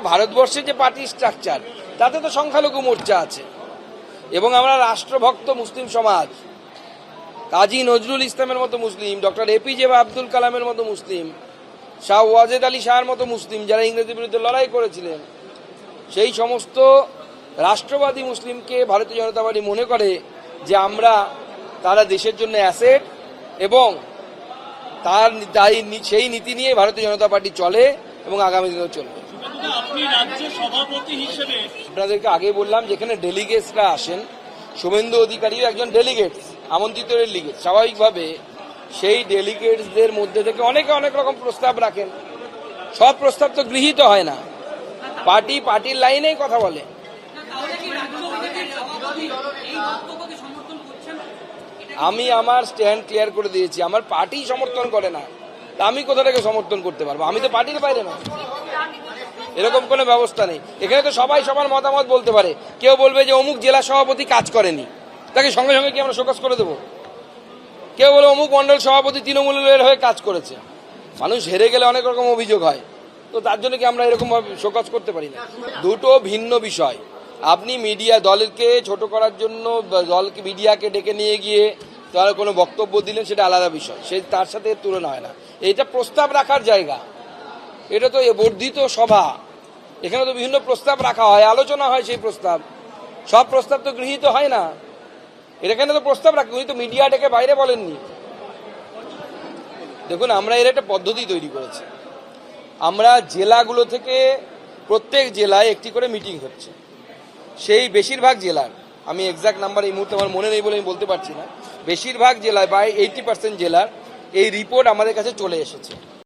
ভারতবর্ষে যে party structure তাতে তো সংখ্যালঘু মোর্চা আছে এবং আমরা রাষ্ট্রভক্ত মুসলিম সমাজ, কাজী নজরুল ইসলামের মতো মুসলিম, ডক্টর এপিজে আব্দুল কালামের মতো মুসলিম, শাহ ওয়াজেদ আলী শাহের মতো মুসলিম যারা ইংরেজের বিরুদ্ধে লড়াই করেছিলেন, সেই সমস্ত রাষ্ট্রবাদী মুসলিমকে ভারতীয় জনতা পার্টি মনে করে যে তারা দেশের জন্য অ্যাসেট এবং সেই নীতি নিয়ে ভারতীয় জনতা পার্টি চলে এবং আগামী দিনেও চলবে। আপনি রাজ্য সভাপতি হিসেবে আপনাদেরকে আগে বললাম যেখানে ডেলিগেটসরা আসেন, শুভেন্দু অধিকারীও একজন ডেলিগেটস, আমন্ত্রিত ডেলিগেট, স্বাভাবিকভাবে সেই ডেলিগেটসদের মধ্যে থেকে অনেকে অনেক রকম প্রস্তাব রাখেন। সব প্রস্তাব তো গৃহীত হয় না, পার্টির লাইনেই কথা বলে। আমি আমার স্ট্যান্ড ক্লিয়ার করে দিয়েছি, আমার পার্টি সমর্থন করে না, তা আমি কোথা থেকে সমর্থন করতে পারবো? আমি তো পার্টির বাইরে না, এরকম কোনো ব্যবস্থা নেই। এখানে তো সবাই সবার মতামত বলতে পারে। কেউ বলবে যে অমুক জেলা সভাপতি কাজ করেনি, তাকে সঙ্গে সঙ্গে কি আমরা শোকজ করে দেবো? কেউ বলে অমুক মন্ডল সভাপতি তৃণমূলের হয়ে কাজ করেছে। মানুষ হেরে গেলে অনেক রকম অভিযোগ হয়, তো তার জন্য কি আমরা এরকম ভাবে শোকজ করতে পারি না? দুটো ভিন্ন বিষয়। আপনি মিডিয়া দলকে ছোট করার জন্য দলকে মিডিয়াকে ডেকে নিয়ে গিয়ে তারা কোনো বক্তব্য দিলেন, সেটা আলাদা বিষয়, তার সাথে তুলনা হয় না। এটা প্রস্তাব রাখার জায়গা, এটা তো বর্ধিত সভা, এখানে তো বিভিন্ন প্রস্তাব রাখা হয়, আলোচনা হয়, সেই প্রস্তাব সব প্রস্তাব তো গৃহীত হয় না। এখানে তো প্রস্তাব রাখা, উনি তো মিডিয়া ডেকে বাইরে বলেননি। দেখুন, আমরা এর একটা পদ্ধতি তৈরি করেছি। আমরা জেলাগুলো থেকে প্রত্যেক জেলায় একটি করে মিটিং হচ্ছে, সেই বেশিরভাগ জেলার, আমি এক্সাক্ট নাম্বার এই মুহূর্তে আমার মনে নেই বলে আমি বলতে পারছি না, বেশিরভাগ জেলায় বা 80% জেলার এই রিপোর্ট আমাদের কাছে চলে এসেছে।